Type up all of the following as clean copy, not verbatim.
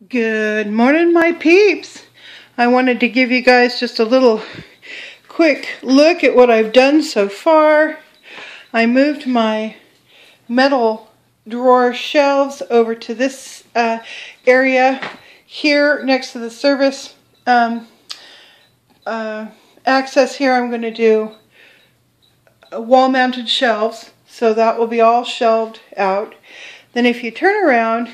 Good morning, my peeps. I wanted to give you guys just a little quick look at what I've done so far. I moved my metal drawer shelves over to this area here next to the service access here. I'm going to do wall-mounted shelves, so that will be all shelved out. Then if you turn around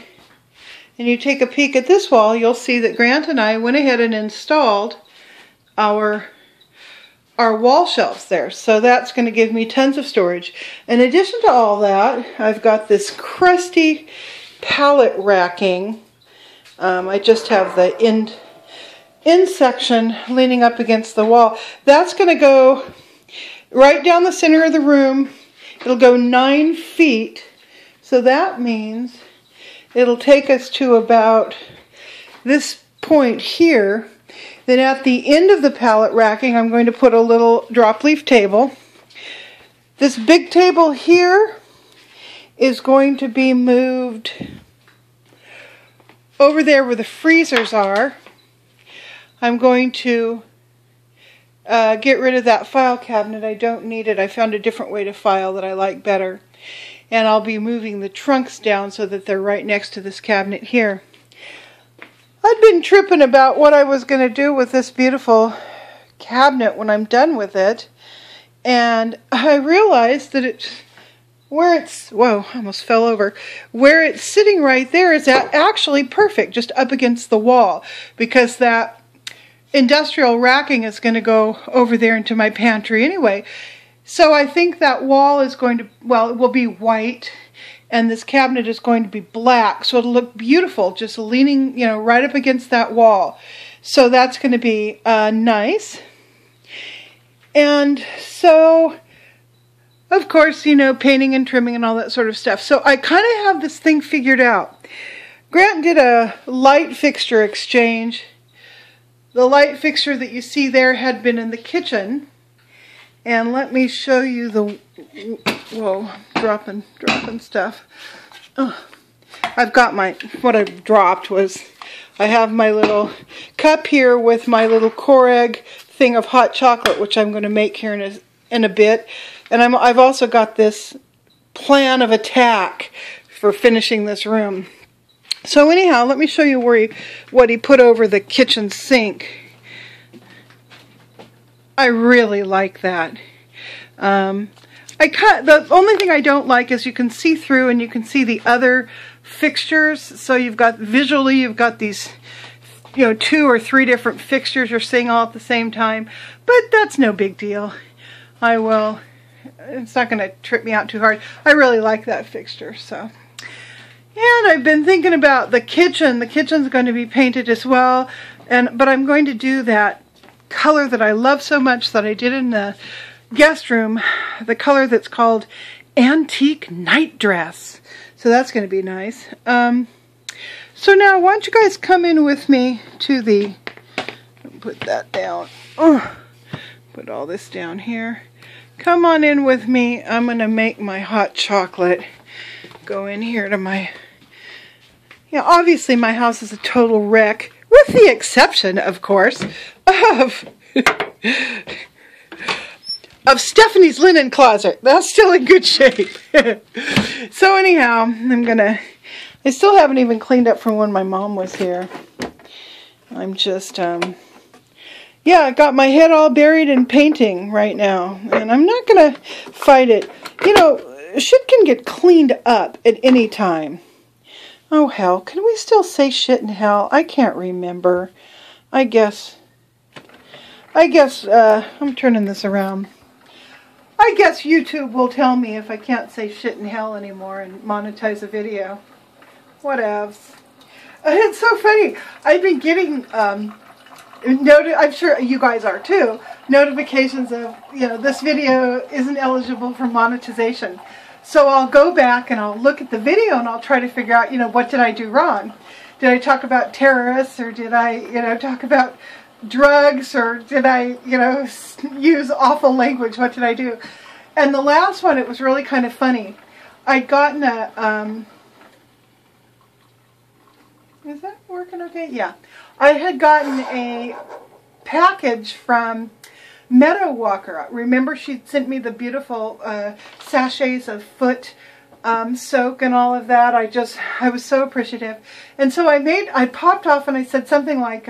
and you take a peek at this wall, you'll see that Grant and I went ahead and installed our wall shelves there. So that's going to give me tons of storage. In addition to all that, I've got this crusty pallet racking. I just have the end section leaning up against the wall. That's going to go right down the center of the room. It'll go 9 feet. So that means it'll take us to about this point here. Then at the end of the pallet racking, I'm going to put a little drop leaf table. This big table here is going to be moved over there where the freezers are. I'm going to get rid of that file cabinet. I don't need it. I found a different way to file that I like better. And I'll be moving the trunks down so that they're right next to this cabinet here. I'd been tripping about what I was going to do with this beautiful cabinet when I'm done with it. And I realized that whoa, I almost fell over. Where it's sitting right there is actually perfect, just up against the wall. Because that industrial racking is going to go over there into my pantry anyway. So I think that wall is going to, well, it will be white, and this cabinet is going to be black, so it'll look beautiful, just leaning, right up against that wall. So that's going to be nice. And so, of course, painting and trimming and all that sort of stuff. So I kind of have this thing figured out. Grant did a light fixture exchange. The light fixture that you see there had been in the kitchen. And let me show you the, whoa, dropping stuff. I've got what I dropped was, I have my little cup here with my little Keurig thing of hot chocolate, which I'm going to make here in a bit. And I've also got this plan of attack for finishing this room. So anyhow, let me show you what he put over the kitchen sink. I really like that. The only thing I don't like is you can see through and you can see the other fixtures. So you've got these, 2 or 3 different fixtures you're seeing all at the same time. But that's no big deal. It's not going to trip me out too hard. I really like that fixture, so. And I've been thinking about the kitchen. The kitchen's going to be painted as well. But I'm going to do that color that I love so much that I did in the guest room, the color that's called Antique Night Dress. So that's going to be nice. So now why don't you guys come in with me to put that down. Put all this down here. Come on in with me. I'm going to make my hot chocolate. Go in here to my, obviously my house is a total wreck. With the exception, of course, of Stephanie's linen closet. That's still in good shape. So anyhow, I still haven't even cleaned up from when my mom was here. I'm just, I got my head all buried in painting right now. And I'm not going to fight it. Shit can get cleaned up at any time. Oh, hell. Can we still say shit in hell? I can't remember. I guess, I'm turning this around. I guess YouTube will tell me if I can't say shit in hell anymore and monetize a video. Whatevs. It's so funny. I've been getting, I'm sure you guys are too, notifications of, this video isn't eligible for monetization. So I'll go back and I'll look at the video and I'll try to figure out, what did I do wrong? Did I talk about terrorists, or did I, talk about drugs, or did I, use awful language? What did I do? And the last one, it was really kind of funny. I'd gotten Is that working okay? Yeah. I had gotten a package from Meadow Walker. Remember she sent me the beautiful sachets of foot soak and all of that. I was so appreciative. And so I popped off and I said something like,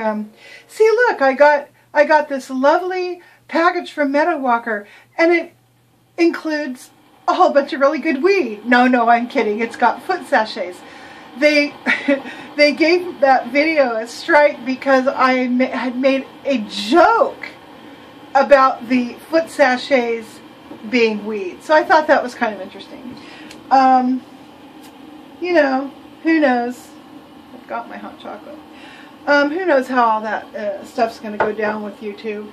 see, look, I got this lovely package from Meadow Walker, and it includes a whole bunch of really good weed. No, I'm kidding. It's got foot sachets. They gave that video a strike because I had made a joke about the foot sachets being weed. So I thought that was kind of interesting. You know, who knows? I've got my hot chocolate. Who knows how all that stuff's going to go down with YouTube.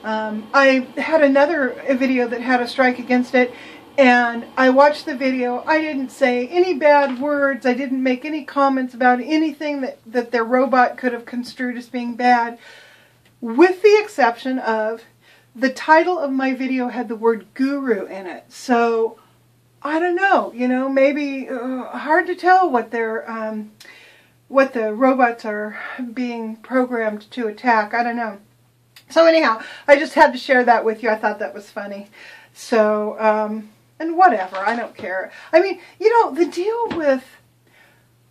I had another video that had a strike against it, and I watched the video. I didn't say any bad words. I didn't make any comments about anything that their robot could have construed as being bad, with the exception of the title of my video had the word guru in it. So I don't know, you know, maybe hard to tell what the robots are being programmed to attack. I don't know. So anyhow, I just had to share that with you. I thought that was funny. So, and whatever, I don't care. I mean, you know, the deal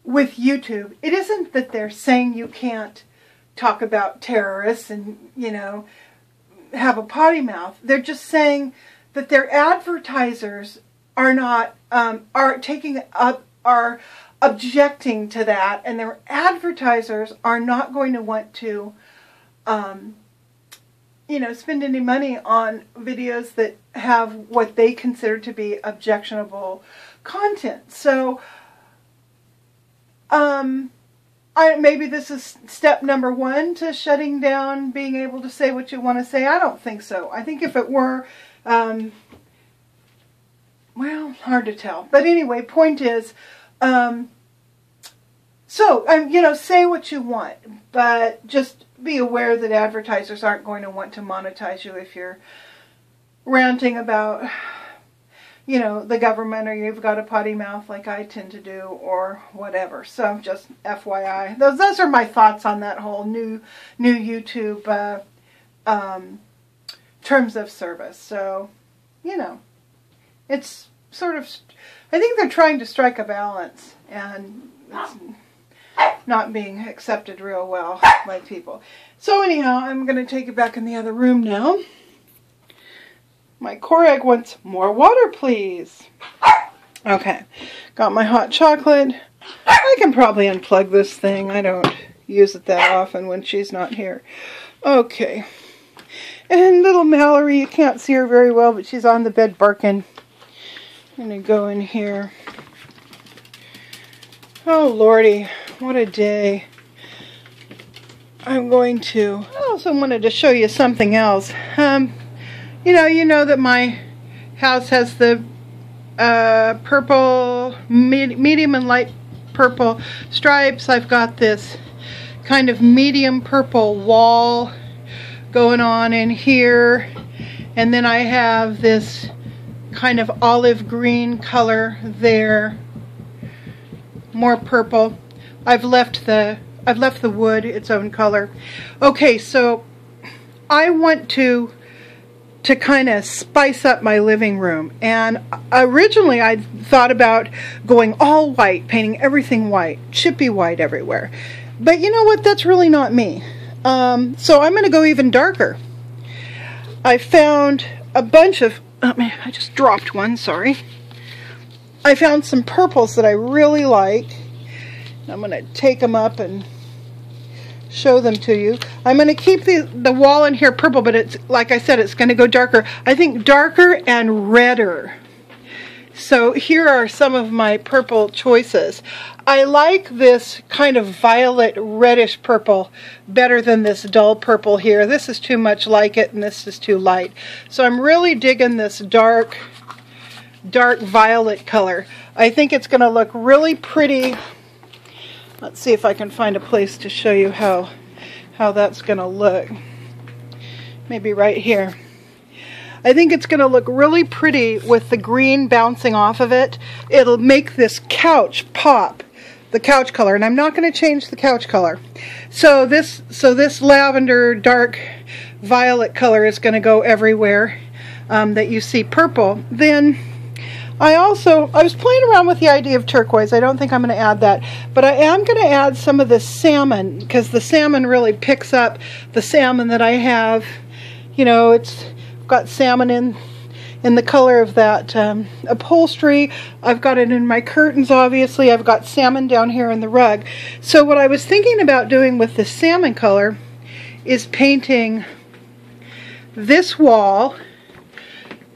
with YouTube, it isn't that they're saying you can't talk about terrorists and, you know, have a potty mouth. They're just saying that their advertisers are not, are objecting to that, and their advertisers are not going to want to, you know, spend any money on videos that have what they consider to be objectionable content. So, maybe this is step number one to shutting down being able to say what you want to say. I don't think so. I think if it were, well, hard to tell. But anyway, point is, you know, say what you want, but just be aware that advertisers aren't going to want to monetize you if you're ranting about, you know, the government, or you've got a potty mouth like I tend to do, or whatever. So just FYI. Those are my thoughts on that whole new YouTube terms of service. So, you know, it's sort of, I think they're trying to strike a balance, and it's not being accepted real well by people. So anyhow, I'm going to take it back in the other room now. My core egg wants more water, please. Okay, got my hot chocolate. I can probably unplug this thing. I don't use it that often when she's not here. Okay. And little Mallory, you can't see her very well, but she's on the bed barking. I'm going to go in here. Oh, Lordy, what a day. I'm going to... I also wanted to show you something else. You know that my house has the purple, medium and light purple stripes. I've got this kind of medium purple wall going on in here. And then I have this kind of olive green color there. More purple. I've left the wood its own color. Okay, so I want to kind of spice up my living room, and originally I thought about going all white, painting everything white, chippy white everywhere. But you know what? That's really not me. So I'm going to go even darker. I found a bunch of, I just dropped one, sorry. I found some purples that I really like. I'm going to take them up and show them to you. I'm going to keep the wall in here purple, but it's, like I said, it's going to go darker. I think darker and redder. So here are some of my purple choices. I like this kind of violet reddish purple better than this dull purple here. This is too much like it, and this is too light. So I'm really digging this dark violet color. I think it's going to look really pretty. Let's see if I can find a place to show you how that's going to look. Maybe right here. I think it's going to look really pretty with the green bouncing off of it. It'll make this couch pop. the couch color, and I'm not going to change the couch color. So this lavender dark violet color is going to go everywhere that you see purple. Then I was playing around with the idea of turquoise. I don't think I'm going to add that, but I am going to add some of the salmon, because the salmon really picks up the salmon that I have. You know, it's got salmon in the color of that upholstery. I've got it in my curtains, obviously. I've got salmon down here in the rug. So what I was thinking about doing with the salmon color is painting this wall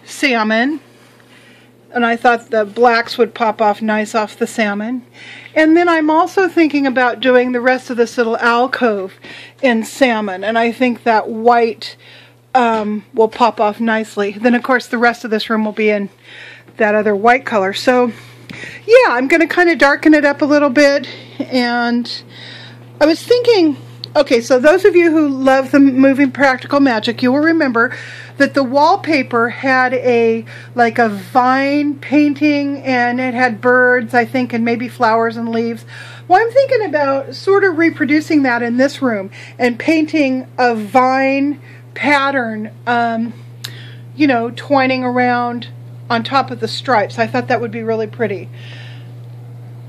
salmon, and I thought the blacks would pop off nice off the salmon. And then I'm also thinking about doing the rest of this little alcove in salmon, and I think that white will pop off nicely. Then of course the rest of this room will be in that other white color. So yeah, I'm going to kind of darken it up a little bit. And I was thinking, okay, so those of you who love the movie Practical Magic, you will remember that the wallpaper had like a vine painting, and it had birds, I think, and maybe flowers and leaves. Well, I'm thinking about sort of reproducing that in this room and painting a vine pattern, you know, twining around on top of the stripes. I thought that would be really pretty.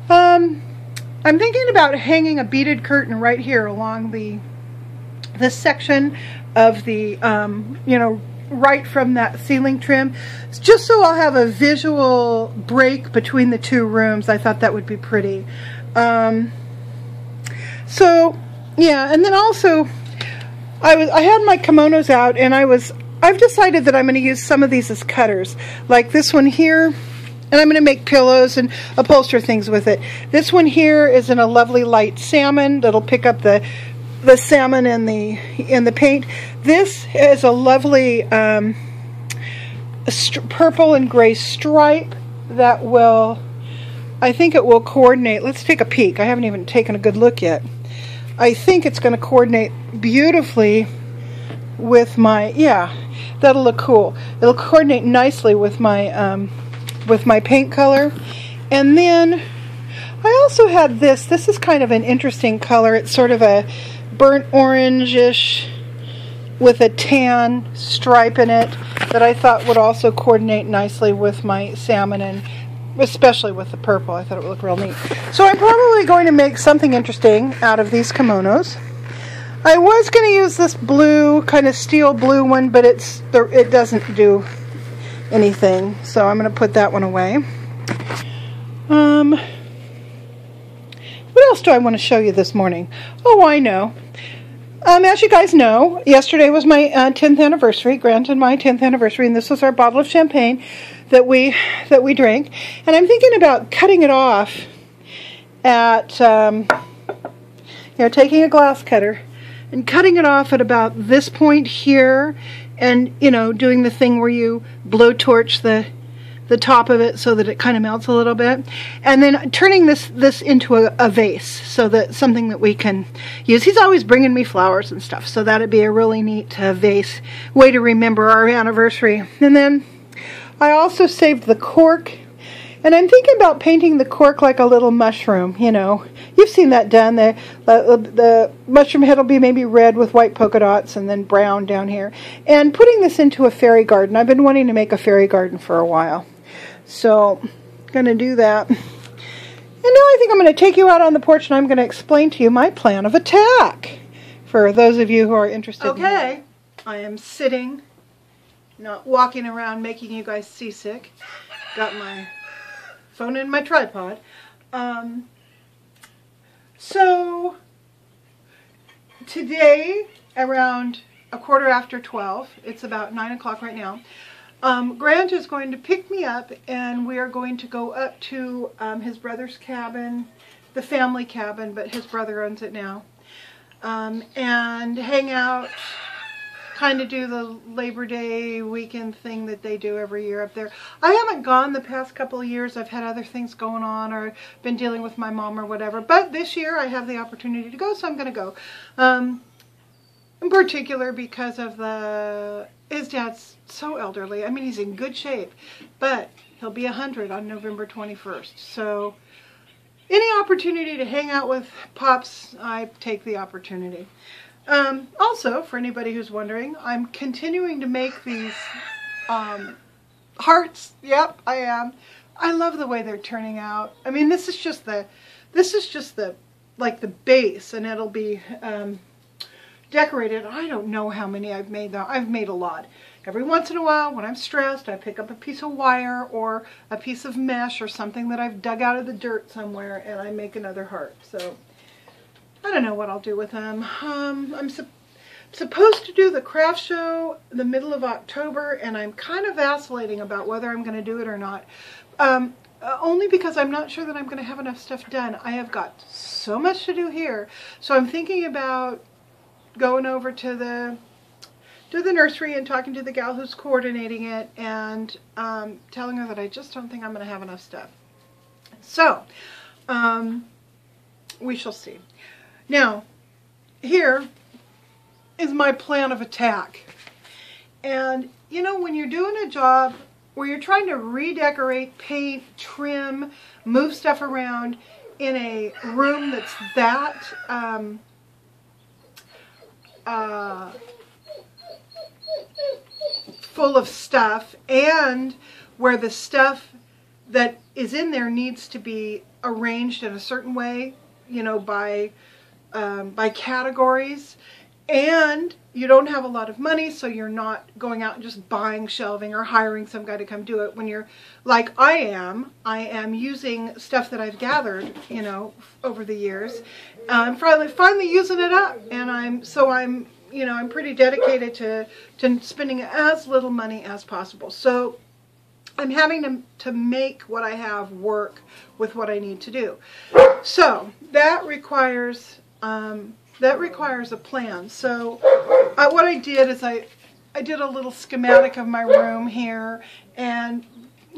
I'm thinking about hanging a beaded curtain right here along this section of the, you know, right from that ceiling trim, just so I'll have a visual break between the two rooms. I thought that would be pretty. So yeah, and then also I had my kimonos out, and I've decided that I'm going to use some of these as cutters, like this one here, and I'm going to make pillows and upholster things with it. This one here is in a lovely light salmon that'll pick up the salmon in the paint. This is a lovely purple and gray stripe that will, I think it will coordinate. Let's take a peek. I haven't even taken a good look yet. I think it's going to coordinate beautifully with my, yeah, that'll look cool. It'll coordinate nicely with my paint color. And then I also had this is kind of an interesting color. It's sort of a burnt orange-ish with a tan stripe in it that I thought would also coordinate nicely with my salmon, and especially with the purple. I thought it would look real neat. So I'm probably going to make something interesting out of these kimonos. I was going to use this blue, kind of steel blue one, but it doesn't do anything, so I'm going to put that one away. What else do I want to show you this morning? Oh, I know. As you guys know, yesterday was my 10th anniversary, granted my 10th anniversary, and this was our bottle of champagne that we drank. And I'm thinking about cutting it off at, you know, taking a glass cutter and cutting it off at about this point here, and, you know, doing the thing where you blowtorch the top of it so that it kind of melts a little bit, and then turning this into a vase, so that something that we can use. He's always bringing me flowers and stuff, so that'd be a really neat vase way to remember our anniversary. And then I also saved the cork, and I'm thinking about painting the cork like a little mushroom. You know, you've seen that done. The mushroom head will be maybe red with white polka dots and then brown down here, and putting this into a fairy garden. I've been wanting to make a fairy garden for a while. So, going to do that. And now I think I'm going to take you out on the porch, and I'm going to explain to you my plan of attack, for those of you who are interested. Okay, I am sitting, not walking around making you guys seasick. Got my phone in my tripod. So, today, around 12:15, it's about 9 o'clock right now, Grant is going to pick me up, and we are going to go up to his brother's cabin, the family cabin, but his brother owns it now, and hang out, kind of do the Labor Day weekend thing that they do every year up there. I haven't gone the past couple of years. I've had other things going on, or been dealing with my mom or whatever, but this year I have the opportunity to go, so I'm going to go. In particular because of his dad's so elderly. I mean, he's in good shape, but he'll be 100 on November 21st. So any opportunity to hang out with Pops, I take the opportunity. Also, for anybody who's wondering, I'm continuing to make these hearts. Yep, I am. I love the way they're turning out. I mean, this is just the like the base, and it'll be decorated. I don't know how many I've made though. I've made a lot. Every once in a while, when I'm stressed, I pick up a piece of wire or a piece of mesh or something that I've dug out of the dirt somewhere, and I make another heart. So I don't know what I'll do with them. I'm supposed to do the craft show in the middle of October, and I'm kind of vacillating about whether I'm going to do it or not. Only because I'm not sure that I'm going to have enough stuff done. I have got so much to do here. So I'm thinking about going over to the nursery and talking to the gal who's coordinating it, and telling her that I just don't think I'm going to have enough stuff. So, we shall see. Now, here is my plan of attack. And, you know, when you're doing a job where you're trying to redecorate, paint, trim, move stuff around in a room that's that full of stuff, and where the stuff that is in there needs to be arranged in a certain way, you know, by categories, and you don't have a lot of money, so you're not going out and just buying shelving or hiring some guy to come do it. When you're like I am using stuff that I've gathered, you know, over the years. I'm finally using it up, and I'm pretty dedicated to spending as little money as possible. So I'm having to make what I have work with what I need to do. So that requires a plan. So what I did is I did a little schematic of my room here and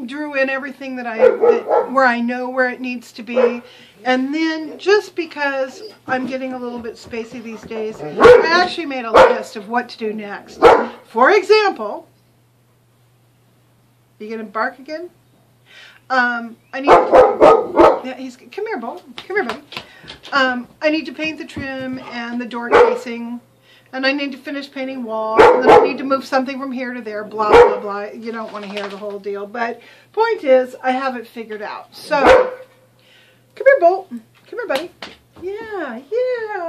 drew in everything where I know where it needs to be. And then, just because I'm getting a little bit spacey these days, I actually made a list of what to do next. For example, you gonna bark again? Come here, Bo. Come here, buddy. I need to paint the trim and the door casing, and I need to finish painting walls, and then I need to move something from here to there, blah, blah, blah. You don't want to hear the whole deal, but point is, I have it figured out. So, come here, Bolt. Come here, buddy. Yeah,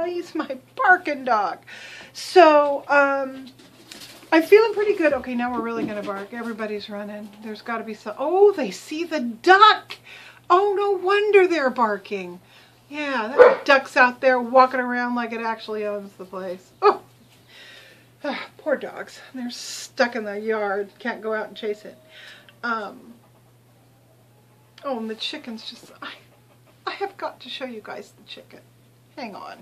he's my barking dog. So, I'm feeling pretty good. Okay, now we're really going to bark. Everybody's running. There's got to be some... Oh, they see the duck. Oh, no wonder they're barking. Yeah, that duck's out there walking around like it actually owns the place. Oh, poor dogs. They're stuck in the yard. Can't go out and chase it. Oh, and the chicken's just... I have got to show you guys the chicken. Hang on.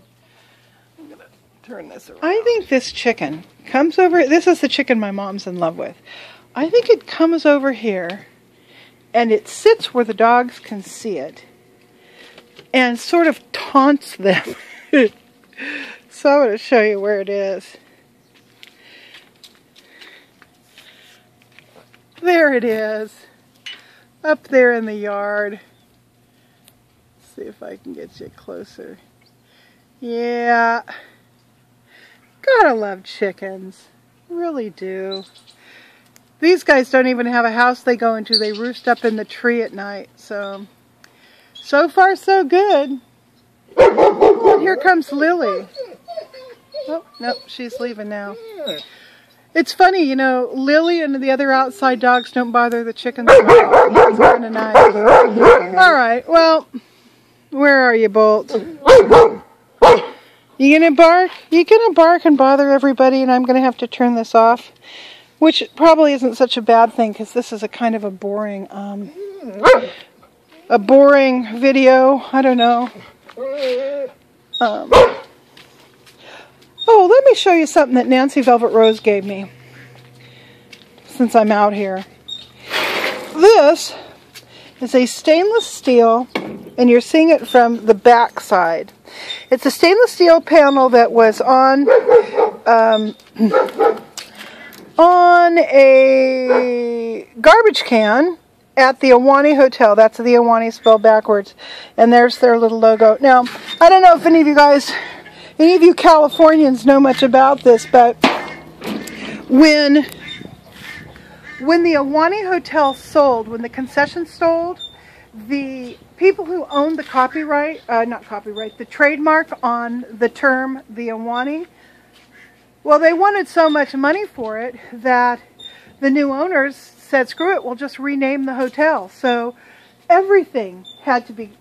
I'm going to turn this around. I think this chicken comes over... This is the chicken my mom's in love with. I think it comes over here, and it sits where the dogs can see it, and sort of taunts them. So I'm going to show you where it is. There it is. Up there in the yard. Let's see if I can get you closer. Yeah. Gotta love chickens. Really do. These guys don't even have a house they go into. They roost up in the tree at night. So far so good. And here comes Lily. Oh, nope, she's leaving now. It's funny, you know, Lily and the other outside dogs don't bother the chickens. It's kind of nice. All right, well, where are you, Bolt? You gonna bark? You gonna bark and bother everybody, and I'm gonna have to turn this off? Which probably isn't such a bad thing, because this is a kind of a boring video. I don't know. Oh, let me show you something that Nancy Velvet Rose gave me since I'm out here. This is a stainless steel, and you're seeing it from the back side. It's a stainless steel panel that was on a garbage can at the Ahwahnee Hotel. That's the Ahwahnee spelled backwards. And there's their little logo. Now, I don't know if any of you guys, any of you Californians know much about this, but when the Ahwahnee Hotel sold, when the concession sold, the people who owned the copyright, the trademark on the term the Ahwahnee, well, they wanted so much money for it that the new owners said, screw it, we'll just rename the hotel. So everything had to be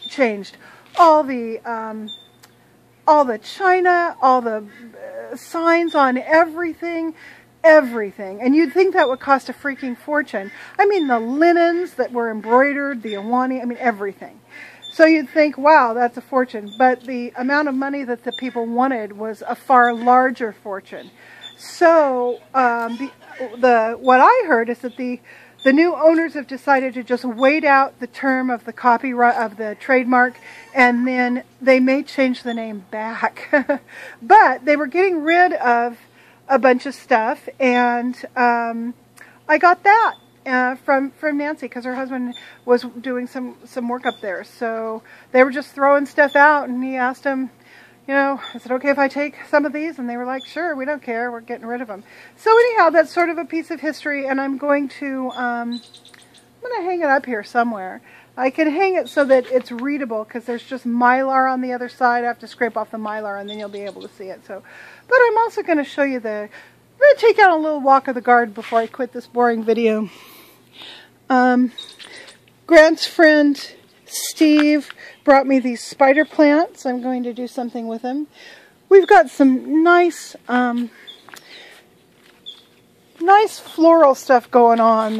changed. All the china, all the signs on everything. And you'd think that would cost a freaking fortune. I mean, the linens that were embroidered, the Ahwahnee, I mean, everything. So you'd think, wow, that's a fortune. But the amount of money that the people wanted was a far larger fortune. So what I heard is that the new owners have decided to just wait out the term of the copyright of the trademark, and then they may change the name back. But they were getting rid of a bunch of stuff, and I got that from Nancy, because her husband was doing some work up there. So they were just throwing stuff out, and he asked them, you know, is it okay if I take some of these? And they were like, sure, we don't care, we're getting rid of them. So anyhow, that's sort of a piece of history, and I'm going to hang it up here somewhere. I can hang it so that it's readable, because there's just mylar on the other side. I have to scrape off the mylar, and then you'll be able to see it. So, but I'm also going to show you I'm going to take out a little walk of the garden before I quit this boring video. Grant's friend Steve brought me these spider plants. I'm going to do something with them. We've got some nice floral stuff going on.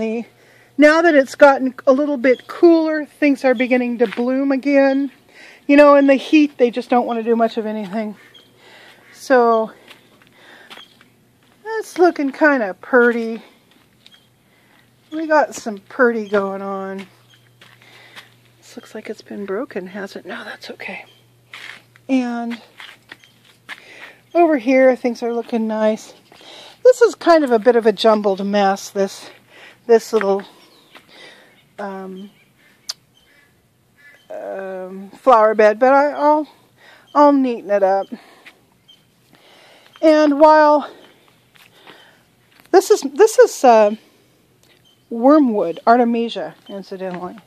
Now that it's gotten a little bit cooler, things are beginning to bloom again. You know, in the heat, they just don't want to do much of anything. So, that's looking kind of purty. We got some purty going on. This looks like it's been broken, hasn't it? No, that's okay. And over here, things are looking nice. This is kind of a bit of a jumbled mess, this little flower bed, but I'll neaten it up. And while this is wormwood, Artemisia, incidentally.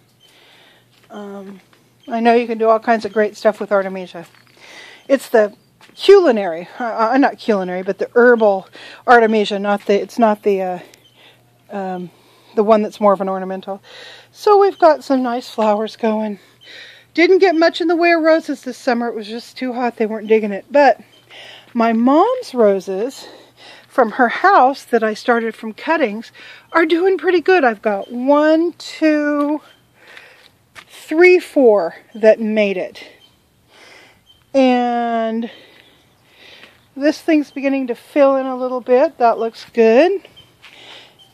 I know you can do all kinds of great stuff with Artemisia. It's the culinary, not culinary, but the herbal Artemisia, it's not the one that's more of an ornamental. So we've got some nice flowers going. Didn't get much in the way of roses this summer. It was just too hot. They weren't digging it. But my mom's roses from her house that I started from cuttings are doing pretty good. I've got 1, 2, 3, 4 that made it. And this thing's beginning to fill in a little bit. That looks good.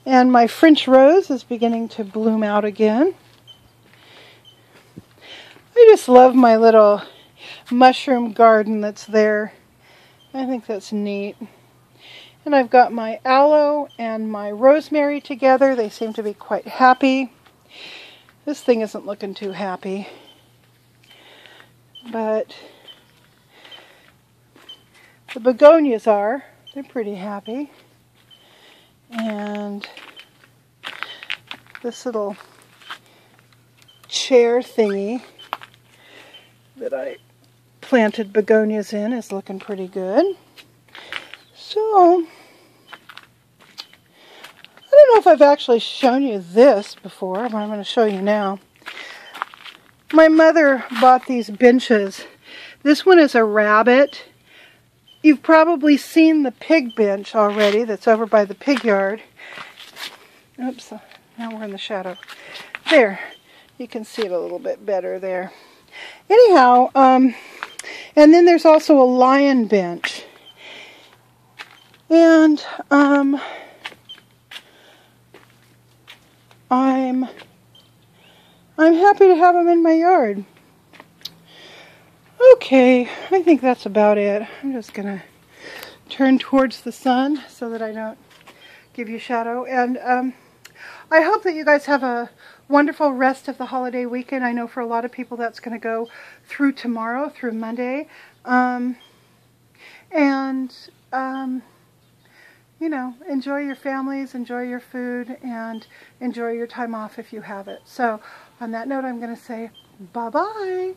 And my French rose is beginning to bloom out again. I just love my little mushroom garden that's there. I think that's neat. And I've got my aloe and my rosemary together. They seem to be quite happy. This thing isn't looking too happy. But the begonias are. They're pretty happy. And this little chair thingy that I planted begonias in is looking pretty good. So, I don't know if I've actually shown you this before, but I'm going to show you now. My mother bought these benches. This one is a rabbit. You've probably seen the pig bench already that's over by the pig yard. Oops, now we're in the shadow. There, you can see it a little bit better there. Anyhow, and then there's also a lion bench. And I'm happy to have them in my yard. Okay, I think that's about it. I'm just going to turn towards the sun so that I don't give you shadow. And I hope that you guys have a wonderful rest of the holiday weekend. I know for a lot of people that's going to go through tomorrow, through Monday. You know, enjoy your families, enjoy your food, and enjoy your time off if you have it. So on that note, I'm going to say bye-bye.